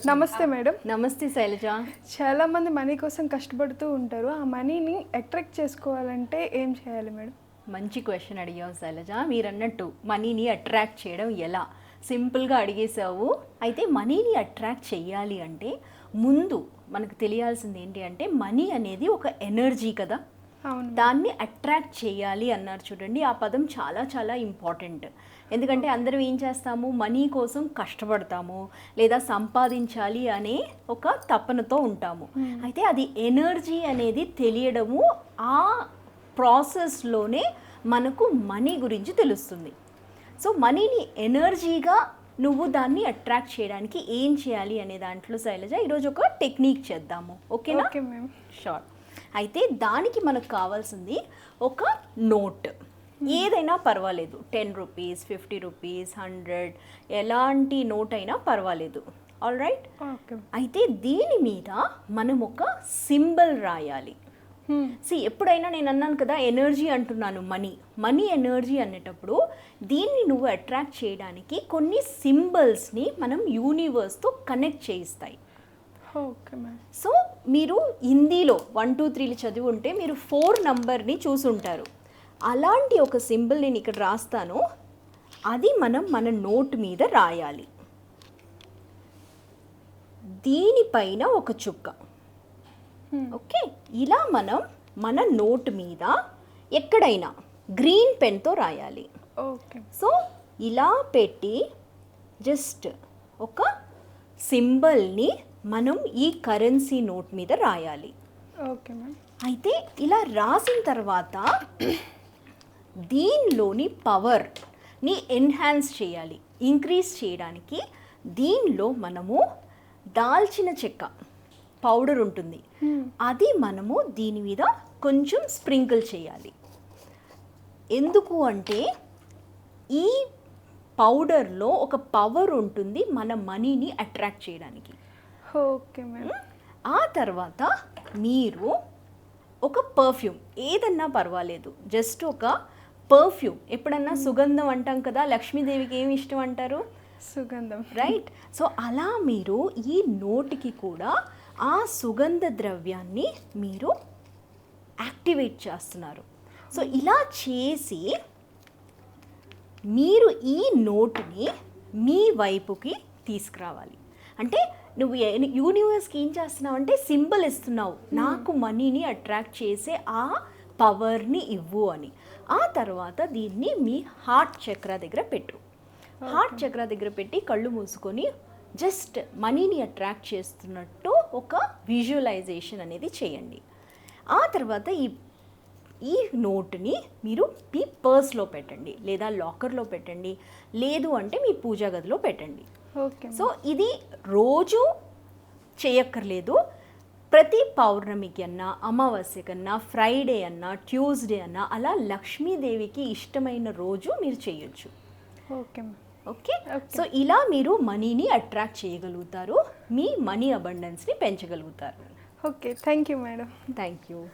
నమస్తే మేడం. నమస్తే శైలజ. చాలామంది మనీ కోసం కష్టపడుతూ ఉంటారు. ఆ మనీని అట్రాక్ట్ చేసుకోవాలంటే ఏం చేయాలి మేడం? మంచి క్వశ్చన్ అడిగావు శైలజ. మీరు అన్నట్టు మనీని అట్రాక్ట్ చేయడం ఎలా, సింపుల్గా అడిగేసావు. అయితే మనీని అట్రాక్ట్ చేయాలి అంటే ముందు మనకు తెలియాల్సింది ఏంటి అంటే మనీ అనేది ఒక ఎనర్జీ కదా. అవును. దాన్ని అట్రాక్ట్ చేయాలి అన్నారు చూడండి, ఆ పదం చాలా చాలా ఇంపార్టెంట్. ఎందుకంటే అందరం ఏం చేస్తాము, మనీ కోసం కష్టపడతాము లేదా సంపాదించాలి అనే ఒక తపనతో ఉంటాము. అయితే అది ఎనర్జీ అనేది తెలియడము, ఆ ప్రాసెస్లోనే మనకు మనీ గురించి తెలుస్తుంది. సో మనీని ఎనర్జీగా నువ్వు దాన్ని అట్రాక్ట్ చేయడానికి ఏం చేయాలి అనే దాంట్లో శైలజ ఈరోజు ఒక టెక్నిక్ చేద్దాము. ఓకేనా? Okay ma'am. షూర్. అయితే దానికి మనకు కావాల్సింది ఒక నోట్, ఏదైనా పర్వాలేదు. 10 రూపీస్, 50 రూపీస్, 100, ఎలాంటి నోట్ అయినా పర్వాలేదు. All right. ఓకే. అయితే దీని మీద మనం ఒక సింబల్ రాయాలి. ఎప్పుడైనా నేను అన్నాను కదా ఎనర్జీ అంటున్నాను, మనీ ఎనర్జీ అనేటప్పుడు దీన్ని నువ్వు అట్రాక్ట్ చేయడానికి కొన్ని సింబల్స్ని మనం యూనివర్స్తో కనెక్ట్ చేయిస్తాయి. Okay ma'am. సో మీరు హిందీలో 1, 2, 3 చదివి ఉంటే మీరు 4 నంబర్ని చూసుంటారు. అలాంటి ఒక సింబల్ నేను ఇక్కడ రాస్తాను, అది మనం మన నోట్ మీద రాయాలి. దీనిపైన ఒక చుక్క. ఓకే, ఇలా మనం మన నోట్ మీద ఎక్కడైనా గ్రీన్ పెన్తో రాయాలి. ఓకే. సో ఇలా పెట్టి జస్ట్ ఒక సింబల్ని మనం ఈ కరెన్సీ నోట్ మీద రాయాలి. Okay ma'am. అయితే ఇలా రాసిన తర్వాత దీనిలోని పవర్ని ఎన్హాన్స్ చేయాలి, ఇంక్రీజ్ చేయడానికి దీనిలో మనము దాల్చిన చెక్క పౌడర్ ఉంటుంది, అది మనము దీని మీద కొంచెం స్ప్రింకిల్ చేయాలి. ఎందుకు అంటే ఈ పౌడర్లో ఒక పవర్ ఉంటుంది మన మనీని అట్రాక్ట్ చేయడానికి. Okay ma'am. ఆ తర్వాత మీరు ఒక పర్ఫ్యూమ్ ఏదన్నా పర్వాలేదు, జస్ట్ ఒక పర్ఫ్యూమ్. ఎప్పుడన్నా సుగంధం అంటాం కదా, లక్ష్మీదేవికి ఏమి ఇష్టం అంటారు? సుగంధం. రైట్. సో అలా మీరు ఈ నోటికి కూడా ఆ సుగంధ ద్రవ్యాన్ని మీరు యాక్టివేట్ చేస్తున్నారు. సో ఇలా చేసి మీరు ఈ నోటుని మీ వైపుకి తీసుకురావాలి. అంటే నువ్వు యూనివర్స్కి ఏం చేస్తున్నావు అంటే సింబల్ ఇస్తున్నావు, నాకు మనీని అట్రాక్ట్ చేసే ఆ పవర్ని ఇవ్వు అని. ఆ తర్వాత దీన్ని మీ హార్ట్ చక్ర దగ్గర పెట్టు. హార్ట్ చక్ర దగ్గర పెట్టి కళ్ళు మూసుకొని జస్ట్ మనీని అట్రాక్ట్ చేస్తున్నట్టు ఒక విజువలైజేషన్ అనేది చేయండి. ఆ తర్వాత ఈ నోట్ని మీరు మీ పర్స్లో పెట్టండి, లేదా లాకర్లో పెట్టండి, లేదు అంటే మీ పూజా గదిలో పెట్టండి. ఓకే. సో ఇది రోజు చేయక్కర్లేదు. ప్రతి పౌర్ణమికి అన్నా, అమావాస్య కన్నా, ఫ్రైడే అన్నా, ట్యూస్డే అన్నా, అలా లక్ష్మీదేవికి ఇష్టమైన రోజు మీరు చేయొచ్చు. ఓకే. ఓకే. సో ఇలా మీరు మనీని అట్రాక్ట్ చేయగలుగుతారు, మీ మనీ అబండెన్స్ని పెంచగలుగుతారు. Okay. Thank you madam. Thank you.